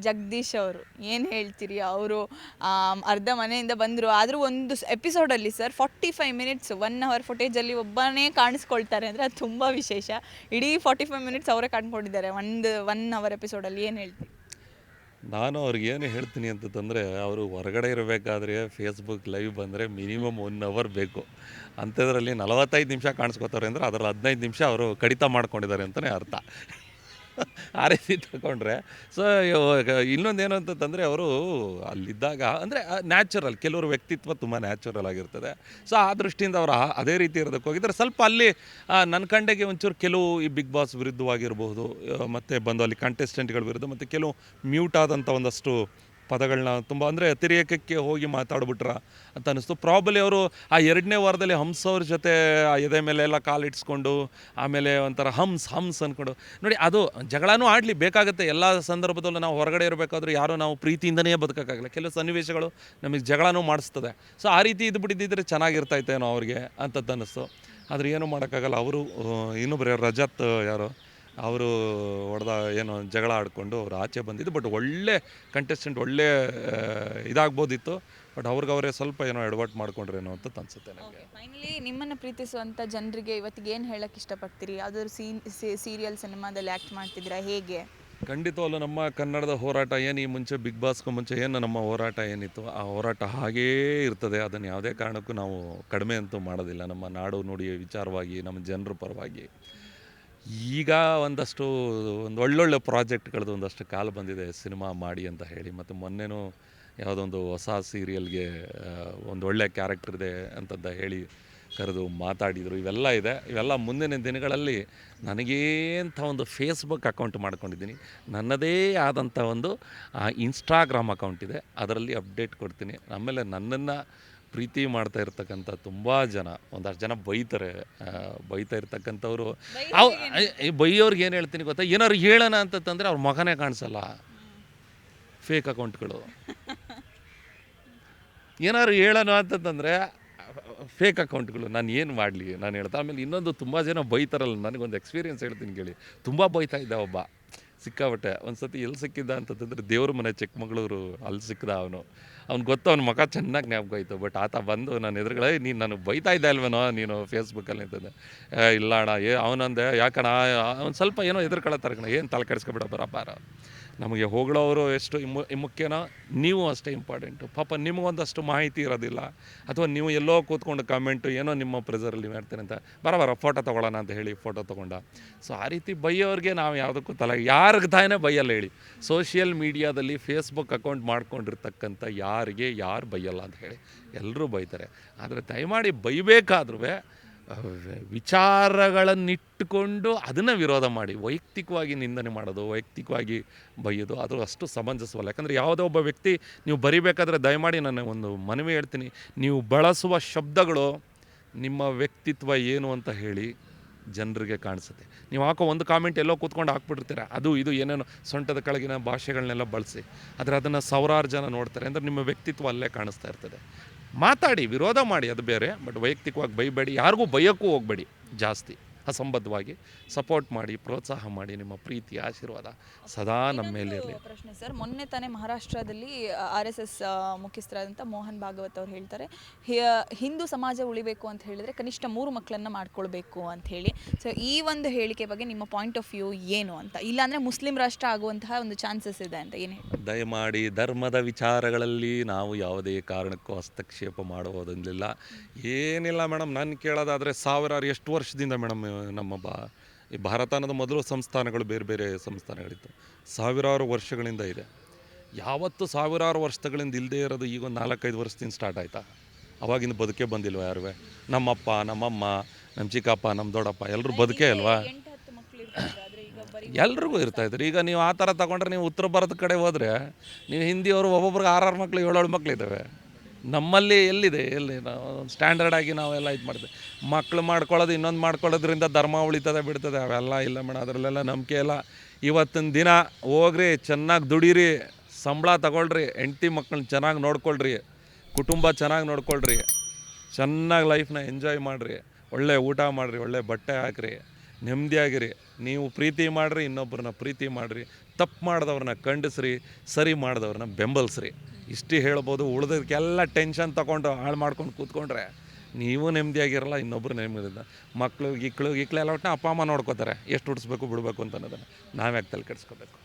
ಜಗದೀಶ್ ಅವರು ಏನು ಹೇಳ್ತೀರಿ? ಅವರು ಅರ್ಧ ಮನೆಯಿಂದ ಬಂದರು, ಆದರೂ ಒಂದು ಎಪಿಸೋಡಲ್ಲಿ ಸರ್ 45 ಮಿನಿಟ್ಸ್ 1 ಅವರ್ ಫುಟೇಜಲ್ಲಿ ಒಬ್ಬನೇ ಕಾಣಿಸ್ಕೊಳ್ತಾರೆ ಅಂದರೆ ಅದು ತುಂಬ ವಿಶೇಷ. ಇಡೀ 45 ಮಿನಿಟ್ಸ್ ಅವರೇ ಕಂಡುಕೊಂಡಿದ್ದಾರೆ ಒಂದು 1 ಅವರ್ ಎಪಿಸೋಡಲ್ಲಿ. ಏನು ಹೇಳ್ತೀರಿ? ನಾನು ಅವ್ರಿಗೇನು ಹೇಳ್ತೀನಿ ಅಂತಂದರೆ, ಅವರು ಹೊರಗಡೆ ಇರಬೇಕಾದ್ರೆ ಫೇಸ್ಬುಕ್ ಲೈವ್ ಬಂದರೆ ಮಿನಿಮಮ್ 1 ಅವರ್ ಬೇಕು. ಅಂಥದ್ರಲ್ಲಿ 45 ನಿಮಿಷ ಕಾಣಿಸ್ಕೋತಾರೆ ಅಂದರೆ ಅದರಲ್ಲಿ 15 ನಿಮಿಷ ಅವರು ಕಡಿತ ಮಾಡ್ಕೊಂಡಿದ್ದಾರೆ ಅಂತಲೇ ಅರ್ಥ. ಆ ರೀತಿ ತಗೊಂಡ್ರೆ ಸೊ ಇನ್ನೊಂದೇನು ಅಂತಂದರೆ, ಅವರು ಅಲ್ಲಿದ್ದಾಗ ಅಂದರೆ ನ್ಯಾಚುರಲ್, ಕೆಲವರು ವ್ಯಕ್ತಿತ್ವ ತುಂಬ ನ್ಯಾಚುರಲ್ ಆಗಿರ್ತದೆ. ಸೊ ಆ ದೃಷ್ಟಿಯಿಂದ ಅವರು ಅದೇ ರೀತಿ ಇರೋದಕ್ಕೆ ಹೋಗಿದ್ದಾರೆ. ಸ್ವಲ್ಪ ಅಲ್ಲಿ ನನ್ನ ಕಂಡೆಗೆ ಒಂಚೂರು ಕೆಲವು ಈ ಬಿಗ್ ಬಾಸ್ ವಿರುದ್ಧವಾಗಿರ್ಬೋದು, ಮತ್ತು ಬಂದು ಅಲ್ಲಿ ಕಂಟೆಸ್ಟೆಂಟ್ಗಳ ವಿರುದ್ಧ, ಮತ್ತು ಕೆಲವು ಮ್ಯೂಟ್ ಆದಂಥ ಒಂದಷ್ಟು ಪದಗಳನ್ನ ತುಂಬ ಅಂದರೆ ಅತಿರೇಕಕ್ಕೆ ಹೋಗಿ ಮಾತಾಡ್ಬಿಟ್ರ ಅಂತ ಅನ್ನಿಸ್ತು. ಪ್ರಾಬಲಿ ಅವರು ಆ 2ನೇ ವಾರದಲ್ಲಿ ಹಂಸ್ ಅವ್ರ ಜೊತೆ ಆ ಎದೆ ಮೇಲೆ ಎಲ್ಲ ಕಾಲಿಡ್ಸ್ಕೊಂಡು ಆಮೇಲೆ ಒಂಥರ ಹಂಸ್ ಅಂದ್ಕೊಂಡು ನೋಡಿ, ಅದು ಜಗಳನೂ ಆಡಲಿ ಬೇಕಾಗುತ್ತೆ. ಎಲ್ಲ ಸಂದರ್ಭದಲ್ಲೂ ನಾವು ಹೊರಗಡೆ ಇರಬೇಕಾದ್ರೂ ಯಾರೂ ನಾವು ಪ್ರೀತಿಯಿಂದನೇ ಬದುಕೋಕ್ಕಾಗಲ್ಲ. ಕೆಲವು ಸನ್ನಿವೇಶಗಳು ನಮಗೆ ಜಗಳನೂ ಮಾಡಿಸ್ತದೆ. ಸೊ ಆ ರೀತಿ ಇದು ಬಿಟ್ಟಿದ್ದಿದ್ರೆ ಚೆನ್ನಾಗಿರ್ತಾಯಿತ್ತೇನೋ ಅವ್ರಿಗೆ ಅಂತದ್ದು ಅನ್ನಿಸ್ತು. ಆದರೆ ಏನೂ ಮಾಡೋಕ್ಕಾಗಲ್ಲ. ಅವರು ಇನ್ನೊಬ್ಬರು ರಜತ್ ಯಾರು ಅವರು ಏನು ಜಗಳ ಆಡಿಕೊಂಡು ಅವ್ರು ಆಚೆ ಬಂದಿದ್ದು. ಬಟ್ ಒಳ್ಳೆ ಕಂಟೆಸ್ಟೆಂಟ್, ಒಳ್ಳೆ ಇದಾಗ್ಬೋದಿತ್ತು. ಬಟ್ ಅವ್ರಿಗವರೇ ಸ್ವಲ್ಪ ಏನೋ ಎಡವಟ್ಟು ಮಾಡ್ಕೊಂಡ್ರೇನೋ ಅಂತ ಅನಿಸುತ್ತೆ ನನಗೆ. ಫೈನಲಿ ನಿಮ್ಮನ್ನು ಪ್ರೀತಿಸುವಂಥ ಜನರಿಗೆ ಇವತ್ತಿಗೆ ಏನು ಹೇಳಕ್ಕೆ ಇಷ್ಟಪಡ್ತೀರಿ? ಯಾವುದಾದ್ರು ಸೀರಿಯಲ್ ಸಿನಿಮಾದಲ್ಲಿ ಆ್ಯಕ್ಟ್ ಮಾಡ್ತಿದ್ದೀರಾ, ಹೇಗೆ? ಖಂಡಿತವಲ್ಲ, ನಮ್ಮ ಕನ್ನಡದ ಹೋರಾಟ ಏನು ಈ ಮುಂಚೆ ಬಿಗ್ ಬಾಸ್ಗೂ ಮುಂಚೆ ಏನು ನಮ್ಮ ಹೋರಾಟ ಏನಿತ್ತು, ಆ ಹೋರಾಟ ಹಾಗೇ ಇರ್ತದೆ. ಅದನ್ನು ಯಾವುದೇ ಕಾರಣಕ್ಕೂ ನಾವು ಕಡಿಮೆ ಅಂತೂ ಮಾಡೋದಿಲ್ಲ. ನಮ್ಮ ನಾಡು ನುಡಿ ವಿಚಾರವಾಗಿ, ನಮ್ಮ ಜನರ ಪರವಾಗಿ. ಈಗ ಒಂದು ಒಳ್ಳೊಳ್ಳೆ ಪ್ರಾಜೆಕ್ಟ್ಗಳದ್ದು ಒಂದಷ್ಟು ಕಾಲ ಬಂದಿದೆ, ಸಿನಿಮಾ ಮಾಡಿ ಅಂತ ಹೇಳಿ. ಮತ್ತು ಮೊನ್ನೆನೂ ಯಾವುದೊಂದು ಹೊಸ ಸೀರಿಯಲ್ಗೆ ಒಂದು ಒಳ್ಳೆ ಕ್ಯಾರೆಕ್ಟರ್ ಇದೆ ಅಂತಂದ ಹೇಳಿ ಕರೆದು ಮಾತಾಡಿದರು. ಇವೆಲ್ಲ ಇದೆ. ಇವೆಲ್ಲ ಮುಂದಿನ ದಿನಗಳಲ್ಲಿ ನನಗೇಂಥ ಒಂದು ಫೇಸ್ಬುಕ್ ಅಕೌಂಟ್ ಮಾಡ್ಕೊಂಡಿದ್ದೀನಿ. ನನ್ನದೇ ಆದಂಥ ಒಂದು ಇನ್ಸ್ಟಾಗ್ರಾಮ್ ಅಕೌಂಟ್ ಇದೆ, ಅದರಲ್ಲಿ ಅಪ್ಡೇಟ್ ಕೊಡ್ತೀನಿ. ಆಮೇಲೆ ನನ್ನನ್ನು ಪ್ರೀತಿ ಮಾಡ್ತಾ ಇರ್ತಕ್ಕಂಥ ತುಂಬ ಜನ, ಒಂದಷ್ಟು ಜನ ಬೈತಾ ಇರ್ತಕ್ಕಂಥವ್ರು, ಬೈಯೋರ್ಗೆ ಏನು ಹೇಳ್ತೀನಿ ಗೊತ್ತಾ, ಏನಾದ್ರು ಹೇಳೋಣ ಅಂತಂದರೆ ಅವ್ರ ಮಗನೇ ಕಾಣಿಸಲ್ಲ. ಫೇಕ್ ಅಕೌಂಟ್ಗಳು ಏನಾದ್ರು ಹೇಳೋಣ ಅಂತಂದರೆ ಫೇಕ್ ಅಕೌಂಟ್ಗಳು. ನಾನು ಏನು ಮಾಡಲಿ ನಾನು ಹೇಳ್ತಾ. ಆಮೇಲೆ ಇನ್ನೊಂದು, ತುಂಬ ಜನ ಬೈತಾರಲ್ಲ, ನನಗೊಂದು ಎಕ್ಸ್ಪೀರಿಯೆನ್ಸ್ ಹೇಳ್ತೀನಿ ಕೇಳಿ. ತುಂಬ ಬೈತಾ ಇದ್ದ ಒಬ್ಬ, ಸಿಕ್ಕಾಬಟ್ಟೆ. ಒಂದು ಸತಿ ಎಲ್ಲಿ ಸಿಕ್ಕಿದ್ದ ಅಂತಂದರೆ ದೇವ್ರ ಮನೆ ಚಿಕ್ಕಮಗಳೂರು, ಅಲ್ಲಿ ಸಿಕ್ಕಿದ ಅವ್ನು ಗೊತ್ತು, ಅವ್ನ ಮುಖ ಚೆನ್ನಾಗಿ ಜ್ಞಾಪಕ ಆಯಿತು. ಬಟ್ ಆತ ಬಂದು ನನ್ನ ಎದುರುಗಡೆ, ನೀನು ನನಗೆ ಬೈತಾ ಇದ್ದ ಅಲ್ವೇನೋ ನೀನು ಫೇಸ್ಬುಕ್ಕಲ್ಲಿ ಅಂತಂದೆ. ಇಲ್ಲ ಅಣ್ಣ, ಅವನಂದೆ ಯಾಕಣ್ಣ, ಅವ್ನು ಸ್ವಲ್ಪ ಏನೋ ಎದುರ್ಕೊಳತ್ತಾರೆ ಕಣ, ಏನು ತಲೆ ಕೆಡಿಸ್ಕೊಬೇಡ ಬರಪ್ಪಾರ. ನಮಗೆ ಹೊಗಳೋರು ಎಷ್ಟು ಮುಖ್ಯನೋ, ನೀವು ಅಷ್ಟೇ ಇಂಪಾರ್ಟೆಂಟು. ಪಾಪ ನಿಮಗೊಂದಷ್ಟು ಮಾಹಿತಿ ಇರೋದಿಲ್ಲ, ಅಥವಾ ನೀವು ಎಲ್ಲೋ ಕೂತ್ಕೊಂಡು ಕಮೆಂಟು ಏನೋ ನಿಮ್ಮ ಪ್ರೆಸರಲ್ಲಿ ನೀವು ಹೇಳ್ತೀರಿ ಅಂತ, ಬರ ಫೋಟೋ ತೊಗೊಳ್ಳೋಣ ಅಂತ ಹೇಳಿ ಫೋಟೋ ತೊಗೊಂಡ. ಸೊ ಆ ರೀತಿ ಬೈಯೋರಿಗೆ ನಾವು ಯಾವುದಕ್ಕೂ ಯಾರಿಗೆ ತಾನೇ ಬೈಯಲ್ಲ ಹೇಳಿ? ಸೋಷಿಯಲ್ ಮೀಡಿಯಾದಲ್ಲಿ ಫೇಸ್ಬುಕ್ ಅಕೌಂಟ್ ಮಾಡ್ಕೊಂಡಿರ್ತಕ್ಕಂಥ ಯಾರು ಬೈಯಲ್ಲ ಅಂತ ಹೇಳಿ? ಎಲ್ಲರೂ ಬೈತಾರೆ. ಆದರೆ ದಯಮಾಡಿ ಬೈಬೇಕಾದ್ರೂ ವಿಚಾರಗಳನ್ನಿಟ್ಟುಕೊಂಡು ಅದನ್ನು ವಿರೋಧ ಮಾಡಿ. ವೈಯಕ್ತಿಕವಾಗಿ ನಿಂದನೆ ಮಾಡೋದು, ವೈಯಕ್ತಿಕವಾಗಿ ಬೈಯೋದು, ಅದು ಅಷ್ಟು ಸಮಂಜಸವಲ್ಲ. ಯಾಕಂದರೆ ಯಾವುದೋ ಒಬ್ಬ ವ್ಯಕ್ತಿ ನೀವು ಬರಿಬೇಕಾದ್ರೆ ದಯಮಾಡಿ ನಾನು ಒಂದು ಮನವಿ ಹೇಳ್ತೀನಿ, ನೀವು ಬಳಸುವ ಶಬ್ದಗಳು ನಿಮ್ಮ ವ್ಯಕ್ತಿತ್ವ ಏನು ಅಂತ ಹೇಳಿ ಜನರಿಗೆ ಕಾಣಿಸುತ್ತೆ. ನೀವು ಹಾಕೋ ಒಂದು ಕಾಮೆಂಟ್ ಎಲ್ಲೋ ಕೂತ್ಕೊಂಡು ಹಾಕ್ಬಿಟ್ಟಿರ್ತೀರ, ಅದು ಇದು ಏನೇನೋ ಸೊಂಟದ ಕೆಳಗಿನ ಭಾಷೆಗಳನ್ನೆಲ್ಲ ಬಳಸಿ, ಆದರೆ ಅದನ್ನು ಸಾವಿರಾರು ಜನ ನೋಡ್ತಾರೆ. ಅಂದರೆ ನಿಮ್ಮ ವ್ಯಕ್ತಿತ್ವ ಅಲ್ಲೇ ಕಾಣಿಸ್ತಾ ಇರ್ತದೆ. ಮಾತಾಡಿ, ವಿರೋಧ ಮಾಡಿ, ಅದು ಬೇರೆ. ಬಟ್ ವೈಯಕ್ತಿಕವಾಗಿ ಬೈಬೇಡಿ, ಯಾರಿಗೂ ಬೈಯೋಕ್ಕೂ ಹೋಗಬೇಡಿ ಜಾಸ್ತಿ. ಅಸಂಬದ್ಧವಾಗಿ ಸಪೋರ್ಟ್ ಮಾಡಿ, ಪ್ರೋತ್ಸಾಹ ಮಾಡಿ. ನಿಮ್ಮ ಪ್ರೀತಿ ಆಶೀರ್ವಾದ ಸದಾ ನಮ್ಮ ಮೇಲೆ ಇರಲಿ. ಪ್ರಶ್ನೆ ಸರ್, ಮೊನ್ನೆ ತಾನೇ ಮಹಾರಾಷ್ಟ್ರದಲ್ಲಿ RSS ಮುಖ್ಯಸ್ಥರಾದಂಥ ಮೋಹನ್ ಭಾಗವತ್ ಅವ್ರು ಹೇಳ್ತಾರೆ, ಹಿಂದೂ ಸಮಾಜ ಉಳಿಬೇಕು ಅಂತ ಹೇಳಿದರೆ ಕನಿಷ್ಠ 3 ಮಕ್ಕಳನ್ನು ಮಾಡ್ಕೊಳ್ಬೇಕು ಅಂತ ಹೇಳಿ. ಸೊ ಈ ಒಂದು ಹೇಳಿಕೆ ಬಗ್ಗೆ ನಿಮ್ಮ ಪಾಯಿಂಟ್ ಆಫ್ ವ್ಯೂ ಏನು ಅಂತ? ಇಲ್ಲಾಂದರೆ ಮುಸ್ಲಿಂ ರಾಷ್ಟ್ರ ಆಗುವಂತಹ ಒಂದು ಚಾನ್ಸಸ್ ಇದೆ ಅಂತ ಏನು ಹೇಳಿ? ದಯಮಾಡಿ ಧರ್ಮದ ವಿಚಾರಗಳಲ್ಲಿ ನಾವು ಯಾವುದೇ ಕಾರಣಕ್ಕೂ ಹಸ್ತಕ್ಷೇಪ ಮಾಡುವುದಿಲ್ಲ. ಏನಿಲ್ಲ ಮೇಡಮ್, ನಾನು ಕೇಳೋದಾದರೆ ಸಾವಿರಾರು ಎಷ್ಟು ವರ್ಷದಿಂದ ಮೇಡಮ್ ನಮ್ಮ ಈ ಭಾರತ ಅನ್ನೋದು ಮೊದಲು ಸಂಸ್ಥಾನಗಳು ಬೇರೆ ಬೇರೆ ಸಂಸ್ಥಾನಗಳಿತ್ತು, ಸಾವಿರಾರು ವರ್ಷಗಳಿಂದ ಇದೆ. ಯಾವತ್ತು ಸಾವಿರಾರು ವರ್ಷಗಳಿಂದ ಇಲ್ಲದೆ ಇರೋದು ಈಗ ಒಂದು 4-5 ವರ್ಷದಿಂದ ಸ್ಟಾರ್ಟ್ ಆಯಿತಾ? ಅವಾಗಿಂದ ಬದುಕೇ ಬಂದಿಲ್ವ ಯಾರು? ನಮ್ಮಪ್ಪ, ನಮ್ಮಮ್ಮ, ನಮ್ಮ ಚಿಕ್ಕಪ್ಪ, ನಮ್ಮ ದೊಡ್ಡಪ್ಪ ಎಲ್ಲರೂ ಬದುಕೇ ಅಲ್ವಾ? ಎಲ್ರಿಗೂ ಇರ್ತಾಯಿದ್ರು. ಈಗ ನೀವು ಆ ಥರ ತಗೊಂಡ್ರೆ, ನೀವು ಉತ್ತರ ಭಾರತದ ಕಡೆ ಹೋದರೆ ನೀವು ಹಿಂದಿಯವರು ಒಬ್ಬೊಬ್ರಿಗೆ 6 ಮಕ್ಕಳು 7 ಮಕ್ಕಳಿದ್ದಾವೆ. ನಮ್ಮಲ್ಲಿ ಎಲ್ಲಿ ನಾವು ಸ್ಟ್ಯಾಂಡರ್ಡ್ ಆಗಿ ನಾವೆಲ್ಲ ಇದು ಮಾಡ್ತೀವಿ. ಮಕ್ಕಳು ಮಾಡ್ಕೊಳ್ಳೋದು, ಇನ್ನೊಂದು ಮಾಡ್ಕೊಳ್ಳೋದ್ರಿಂದ ಧರ್ಮ ಉಳಿತದೆ ಬಿಡ್ತದೆ, ಅವೆಲ್ಲ ಇಲ್ಲ ಮೇಡಮ್. ಅದರಲ್ಲೆಲ್ಲ ನಂಬಿಕೆ ಇಲ್ಲ. ಇವತ್ತಿನ ದಿನ ಹೋಗ್ರಿ, ಚೆನ್ನಾಗಿ ದುಡೀರಿ, ಸಂಬಳ ತಗೊಳ್ರಿ, ಹೆಂಡ್ತಿ ಮಕ್ಕಳನ್ನ ಚೆನ್ನಾಗಿ ನೋಡ್ಕೊಳ್ರಿ, ಕುಟುಂಬ ಚೆನ್ನಾಗಿ ನೋಡ್ಕೊಳ್ರಿ, ಚೆನ್ನಾಗಿ ಲೈಫ್ನ ಎಂಜಾಯ್ ಮಾಡಿರಿ, ಒಳ್ಳೆ ಊಟ ಮಾಡಿರಿ, ಒಳ್ಳೆ ಬಟ್ಟೆ ಹಾಕ್ರಿ. ನೆಮ್ಮದಿಯಾಗಿರಿ. ನೀವು ಪ್ರೀತಿ ಮಾಡಿರಿ, ಇನ್ನೊಬ್ಬರನ್ನ ಪ್ರೀತಿ ಮಾಡಿರಿ, ತಪ್ಪು ಮಾಡಿದವ್ರನ್ನ ಖಂಡಿಸ್ರಿ, ಸರಿ ಮಾಡಿದವ್ರನ್ನ ಬೆಂಬಲಿಸ್ರಿ. ಇಷ್ಟು ಹೇಳ್ಬೋದು. ಉಳಿದಕ್ಕೆಲ್ಲ ಟೆನ್ಷನ್ ತೊಗೊಂಡು ಹಾಳು ಮಾಡ್ಕೊಂಡು ಕೂತ್ಕೊಂಡ್ರೆ ನೀವು ನೆಮ್ಮದಿಯಾಗಿರಲ್ಲ, ಇನ್ನೊಬ್ಬರು ನೆಮ್ಮದಿಯಿಂದ. ಮಕ್ಕಳು ಗಿಕ್ಳು ಎಲ್ಲ ಒಟ್ಟಿನ ಅಪ್ಪ ಅಮ್ಮ ನೋಡ್ಕೋತಾರೆ, ಎಷ್ಟು ಹುಟ್ಟಿಸ್ಬೇಕು ಬಿಡಬೇಕು ಅಂತ ಅನ್ನೋದನ್ನು ನಾವ್ಯಾಕೆ ತಲೆ ಕೆಡಿಸ್ಕೋಬೇಕು.